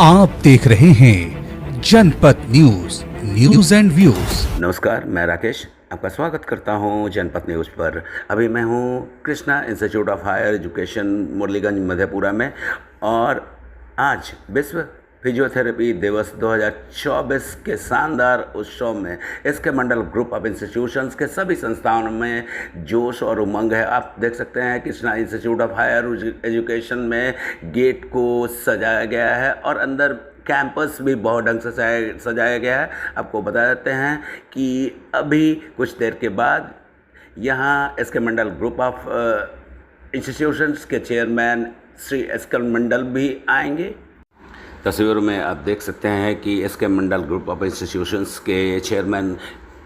आप देख रहे हैं जनपद न्यूज एंड व्यूज। नमस्कार, मैं राकेश आपका स्वागत करता हूं जनपद न्यूज़ पर। अभी मैं हूं Krishna institute of higher education Muraliganj Madhepura में, और आज विश्व फिजियोथेरेपी दिवस 2024 के शानदार उत्सव में इसके मंडल ग्रुप ऑफ इंस्टीट्यूशंस के सभी संस्थानों में जोश और उमंग है। आप देख सकते हैं Krishna institute of higher education में गेट को सजाया गया है और अंदर कैंपस भी बहुत ढंग से सजाया गया है। आपको बता देते हैं कि अभी कुछ देर के बाद यहाँ इसके मंडल ग्रुप ऑफ इंस्टीट्यूशंस के चेयरमैन श्री एस.के. मंडल भी आएंगे। तस्वीरों में आप देख सकते हैं कि S K. Mandal group of institutions के chairman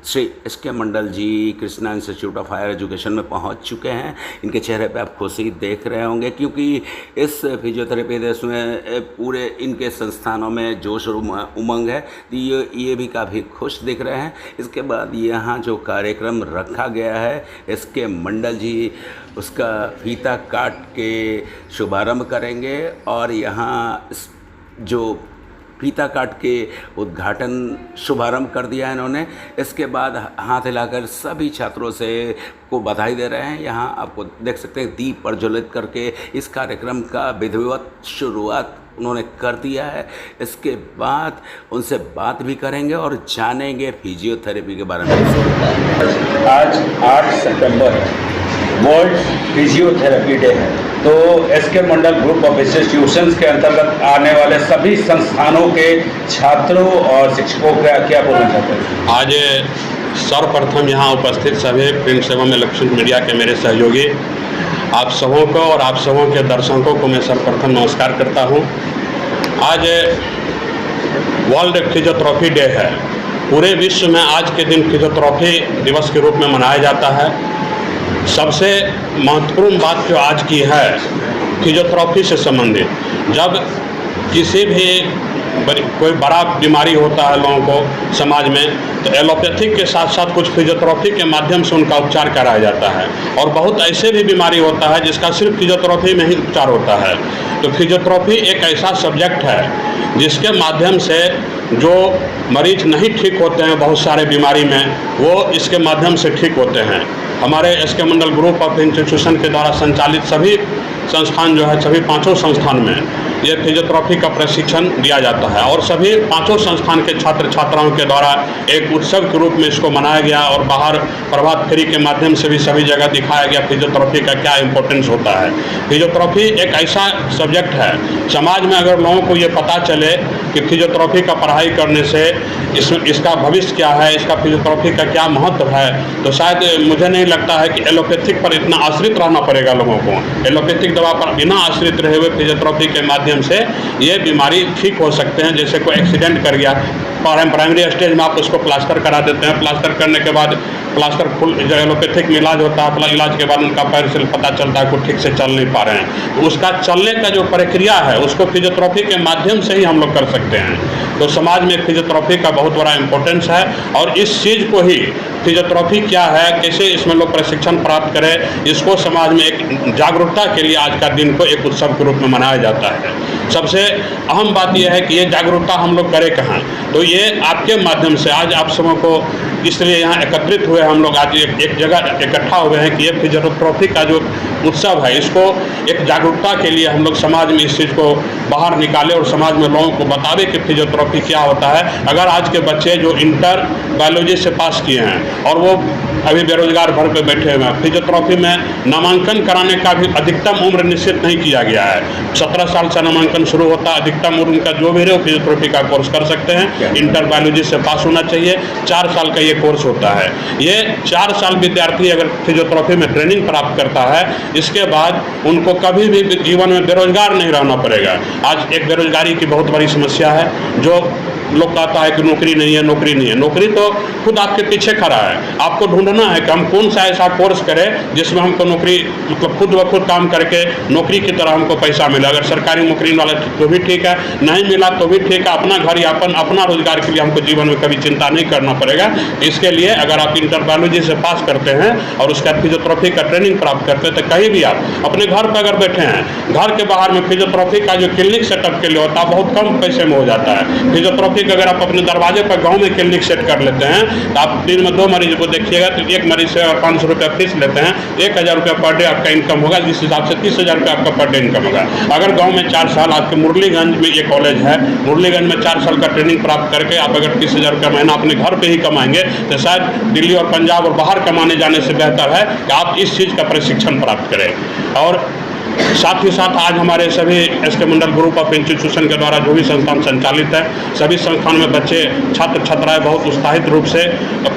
Shri S K. Mandal ji Krishna institute of higher education में पहुंच चुके हैं। इनके चेहरे पे आप खुशी देख रहे होंगे, क्योंकि इस फिजियोथेरेपी दिवस में पूरे इनके संस्थानों में जोश और उमंग है। ये भी काफ़ी खुश दिख रहे हैं। इसके बाद यहाँ जो कार्यक्रम रखा गया है, एस.के. मंडल जी उसका फीता काट के शुभारंभ करेंगे और यहाँ जो फीता काट के उद्घाटन शुभारंभ कर दिया है इन्होंने। इसके बाद हाथ हिलाकर सभी छात्रों से को बधाई दे रहे हैं। यहाँ आपको देख सकते हैं दीप प्रज्वलित करके इस कार्यक्रम का विधिवत शुरुआत उन्होंने कर दिया है। इसके बाद उनसे बात भी करेंगे और जानेंगे फिजियोथेरेपी के बारे में। आज 8 सितंबर वर्ल्ड फिजियोथेरेपी डे है, तो SK. Mandal group of institutions के अंतर्गत आने वाले सभी संस्थानों के छात्रों और शिक्षकों का क्या बोलना चाहते हैं? आज सर्वप्रथम यहाँ उपस्थित सभी प्रिंट एवं इलेक्ट्रॉनिक मीडिया के मेरे सहयोगी आप सबों को और आप सबों के दर्शकों को मैं सर्वप्रथम नमस्कार करता हूँ। आज वर्ल्ड फिजियोथेरेपी डे है। पूरे विश्व में आज के दिन फिजियोथेरेपी दिवस के रूप में मनाया जाता है। सबसे महत्वपूर्ण बात जो आज की है फिजियोथेरेपी से संबंधित, जब किसी भी कोई बड़ा बीमारी होता है लोगों को समाज में, तो एलोपैथिक के साथ साथ कुछ फिजियोथेरेपी के माध्यम से उनका उपचार कराया जाता है। और बहुत ऐसे भी बीमारी होता है जिसका सिर्फ फिजियोथेरेपी में ही उपचार होता है। तो फिजियोथेरेपी एक ऐसा सब्जेक्ट है जिसके माध्यम से जो मरीज नहीं ठीक होते हैं बहुत सारे बीमारी में, वो इसके माध्यम से ठीक होते हैं। हमारे SK. Mandal group of institution के द्वारा संचालित सभी संस्थान जो है, सभी 5 संस्थान में ये फिजियोथेरेपी का प्रशिक्षण दिया जाता है और सभी 5 संस्थान के छात्र छात्राओं के द्वारा एक उत्सव के रूप में इसको मनाया गया और बाहर प्रभात फेरी के माध्यम से भी सभी जगह दिखाया गया फिजियोथेरेपी का क्या इम्पोर्टेंस होता है। फिजियोथेरेपी एक ऐसा सब्जेक्ट है, समाज में अगर लोगों को ये पता चले कि फिजियोथेरेपी का पढ़ाई करने से इसका भविष्य क्या है, इसका फिजियोथेरेपी का क्या महत्व है, तो शायद मुझे नहीं लगता है कि एलोपैथिक पर इतना आश्रित रहना पड़ेगा लोगों को। एलोपैथिक दवा पर बिना आश्रित रहे हुए फिजियोथेरेपी के माध्यम से ये बीमारी ठीक हो सकते हैं। जैसे कोई एक्सीडेंट कर गया, प्राइमरी स्टेज में आप उसको प्लास्टर करा देते हैं, प्लास्टर करने के बाद प्लास्टर फुल जो एलोपैथिक में इलाज होता है, इलाज के बाद उनका पैर से पता चलता है कि ठीक से चल नहीं पा रहे हैं, तो उसका चलने का जो प्रक्रिया है उसको फिजियोथेरेपी के माध्यम से ही हम लोग कर सकते हैं। तो समाज में फिजियोथेरेपी का बहुत बड़ा इम्पोर्टेंस है और इस चीज़ को ही फिजियोथेरेपी क्या है, कैसे इसमें लोग प्रशिक्षण प्राप्त करें, इसको समाज में एक जागरूकता के लिए आज का दिन को एक उत्सव के रूप में मनाया जाता है। सबसे अहम बात यह है कि ये जागरूकता हम लोग करें कहाँ, तो ये आपके माध्यम से आज आप सबों को इसलिए यहाँ एकत्रित हुए हम लोग आज एक जगह इकट्ठा हुए हैं कि ये फिजियोथेरेपी का जो उत्सव है इसको एक जागरूकता के लिए हम लोग समाज में इस चीज़ को बाहर निकालें और समाज में लोगों को बतावे कि फिजियोथेरेपी क्या होता है। अगर आज के बच्चे जो इंटर बायोलॉजी से पास किए हैं और वो अभी बेरोजगार भर पे बैठे हुए हैं, फिजियोथेरेपी में नामांकन कराने का भी अधिकतम उम्र निश्चित नहीं किया गया है। 17 साल से नामांकन शुरू होता है, अधिकतम उम्र का जो भी रहे फिजियोथेरेपी का कोर्स कर सकते हैं। इंटर बायोलॉजी से पास होना चाहिए, 4 साल का ये कोर्स होता है। ये 4 साल विद्यार्थी अगर फिजियोथेरेपी में ट्रेनिंग प्राप्त करता है, इसके बाद उनको कभी भी जीवन में बेरोजगार नहीं रहना पड़ेगा। आज एक बेरोजगारी की बहुत बड़ी समस्या है, जो लोग कहता है कि नौकरी नहीं है, नौकरी नहीं है। नौकरी तो खुद आपके पीछे खड़ा है, आपको ढूंढना पढ़ना है कि हम कौन सा ऐसा कोर्स करें जिसमें हमको नौकरी मतलब खुद ब खुद काम करके नौकरी की तरह हमको पैसा मिले। अगर सरकारी नौकरी वाला तो भी ठीक है, नहीं मिला तो भी ठीक है, अपना घर यापन अपना रोजगार के लिए हमको जीवन में कभी चिंता नहीं करना पड़ेगा। इसके लिए अगर आप इंटर बायोलॉजी से पास करते हैं और उसका फिजियोथेरेपी का ट्रेनिंग प्राप्त करते हैं तो कहीं भी आप अपने घर पर अगर बैठे हैं, घर के बाहर में फिजियोथेरेपी का जो क्लिनिक सेटअप के लिए होता है बहुत कम पैसे में हो जाता है। फिजियोथेरेपी का अगर आप अपने दरवाजे पर गाँव में क्लिनिक सेट कर लेते हैं तो आप दिन में 2 मरीज को देखिएगा तो एक मरीज से अगर 500 रुपया फीस लेते हैं 1000 रुपया पर डे आपका इनकम होगा, जिस हिसाब से 30,000 रुपया आपका पर डे इनकम होगा। अगर गांव में 4 साल आपके मुरलीगंज में ये कॉलेज है, मुरलीगंज में 4 साल का ट्रेनिंग प्राप्त करके आप अगर 30,000 रुपया महीना अपने घर पे ही कमाएंगे तो शायद दिल्ली और पंजाब और बाहर कमाने जाने से बेहतर है कि आप इस चीज़ का प्रशिक्षण प्राप्त करें। और साथ ही साथ आज हमारे सभी SK Mandal group of institution के द्वारा जो भी संस्थान संचालित है, सभी संस्थान में बच्चे छात्र छात्राएं बहुत उत्साहित रूप से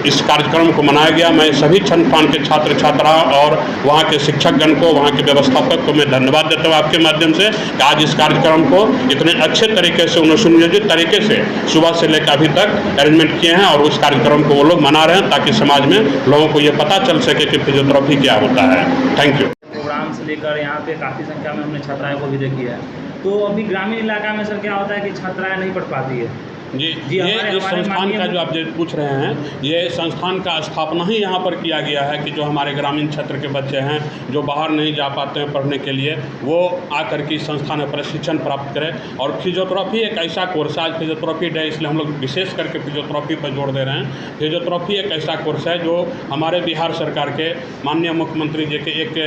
इस कार्यक्रम को मनाया गया। मैं सभी संस्थान के छात्र छात्राओं और वहाँ के शिक्षकगण को, वहाँ के व्यवस्थापक को मैं धन्यवाद देता हूँ आपके माध्यम से कि आज इस कार्यक्रम को इतने अच्छे तरीके से उन्होंने सुनियोजित तरीके से सुबह से लेकर अभी तक अरेंजमेंट किए हैं और उस कार्यक्रम को वो लोग मना रहे हैं ताकि समाज में लोगों को ये पता चल सके कि फिजियोथेरेपी क्या होता है। Thank you. प्रोग्राम से लेकर यहाँ पे काफ़ी संख्या में हमने छात्राओं को भी देखी है। तो अभी ग्रामीण इलाका में सर क्या होता है कि छात्राएं नहीं पढ़ पाती है। जी ये इस संस्थान का जो आप जो पूछ रहे हैं, ये संस्थान का स्थापना ही यहाँ पर किया गया है कि जो हमारे ग्रामीण क्षेत्र के बच्चे हैं जो बाहर नहीं जा पाते हैं पढ़ने के लिए, वो आकर के इस संस्थान में प्रशिक्षण प्राप्त करें। और फिजियोथेरेपी एक ऐसा कोर्स है, आज फिजियोथेरेपी डे इसलिए हम लोग विशेष करके फिजियोथेरेपी पर जोर दे रहे हैं। फिजियोथेरेपी एक ऐसा कोर्स है जो हमारे बिहार सरकार के माननीय मुख्यमंत्री जी के एक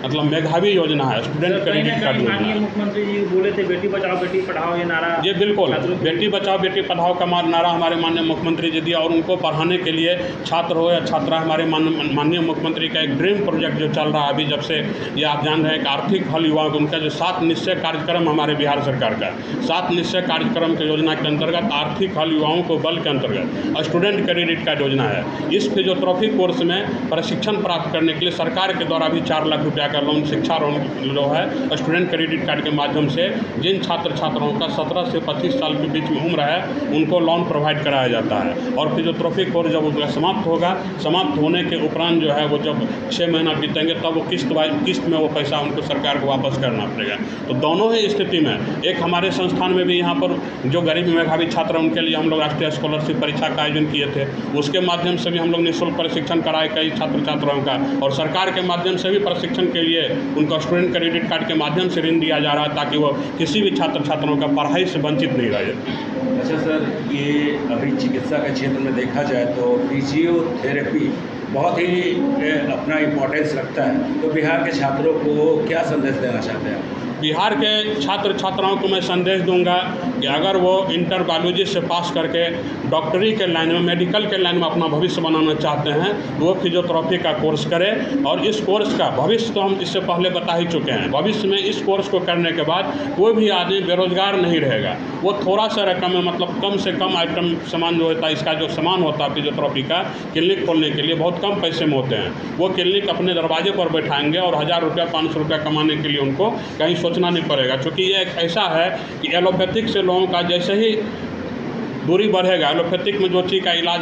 मतलब मेधावी योजना है, स्टूडेंट क्रेडिट कार्ड योजना। माननीय मुख्यमंत्री जी बोले थे बेटी बचाओ बेटी पढ़ाओ ये नारा। जी बिल्कुल, बेटी बचाओ बेटी पढ़ाओ का नारा हमारे माननीय मुख्यमंत्री जी दिया और उनको पढ़ाने के लिए छात्र हो या छात्रा, हमारे माननीय मुख्यमंत्री का एक ड्रीम प्रोजेक्ट जो चल रहा है अभी, जब से ये आप जान रहे हैं कि आर्थिक हल युवा उनका जो 7 निश्चय कार्यक्रम हमारे बिहार सरकार का 7 निश्चय कार्यक्रम की योजना के अंतर्गत आर्थिक हल युवाओं को बल के अंतर्गत स्टूडेंट क्रेडिट कार्ड योजना है। इस फिजियोथेरेपी कोर्स में प्रशिक्षण प्राप्त करने के लिए सरकार के द्वारा भी 4 लाख रुपया का लोन, शिक्षा लोन जो है स्टूडेंट क्रेडिट कार्ड के माध्यम से जिन छात्र छात्राओं का 17 से 25 साल के बीच में उम्र है उनको लोन प्रोवाइड कराया जाता है। और फिजियोथेरेपी कोर्स जब उसका समाप्त होगा, समाप्त होने के उपरांत जो है वो जब 6 महीना बीतेंगे तब वो किस्त में वो पैसा उनको सरकार को वापस करना पड़ेगा। तो दोनों ही स्थिति में एक हमारे संस्थान में भी यहाँ पर जो गरीब मेधावी छात्र उनके लिए हम लोग राष्ट्रीय स्कॉलरशिप परीक्षा का आयोजन किए थे, उसके माध्यम से भी हम लोग निःशुल्क प्रशिक्षण कराए कई छात्र छात्राओं का, और सरकार के माध्यम से भी प्रशिक्षण के लिए उनको स्टूडेंट क्रेडिट कार्ड के माध्यम से ऋण दिया जा रहा है ताकि वो किसी भी छात्र छात्राओं का पढ़ाई से वंचित नहीं रहे। अच्छा सर, ये अभी चिकित्सा के क्षेत्र में देखा जाए तो फिजियोथेरेपी बहुत ही अपना इम्पोर्टेंस रखता है, तो बिहार के छात्रों को क्या संदेश देना चाहते हैं? बिहार के छात्र छात्राओं को मैं संदेश दूंगा कि अगर वो इंटर बायोलॉजी से पास करके डॉक्टरी के लाइन में, मेडिकल के लाइन में अपना भविष्य बनाना चाहते हैं तो वो फिजियोथेरेपी का कोर्स करें। और इस कोर्स का भविष्य तो हम इससे पहले बता ही चुके हैं, भविष्य में इस कोर्स को करने के बाद कोई भी आदमी बेरोजगार नहीं रहेगा। वो थोड़ा सा रकम में मतलब कम से कम आइटम सामान जो होता है, इसका जो सामान होता है फिजियोथेरेपी का क्लिनिक खोलने के लिए बहुत कम पैसे में होते हैं, वो क्लिनिक अपने दरवाजे पर बैठाएंगे और 1000 रुपया 500 रुपया कमाने के लिए उनको कहीं सोचना नहीं पड़ेगा। क्योंकि ये एक ऐसा है कि एलोपैथिक से लोगों का जैसे ही दूरी बढ़ेगा, एलोपैथिक में जो चीज़ का इलाज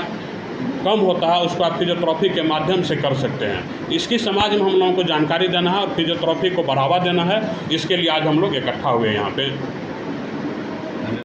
कम होता है उसको आप फिजियोथेरेपी के माध्यम से कर सकते हैं। इसकी समाज में हम लोगों को जानकारी देना है और फिजियोथेरेपी को बढ़ावा देना है, इसके लिए आज हम लोग इकट्ठा हुए यहाँ पे।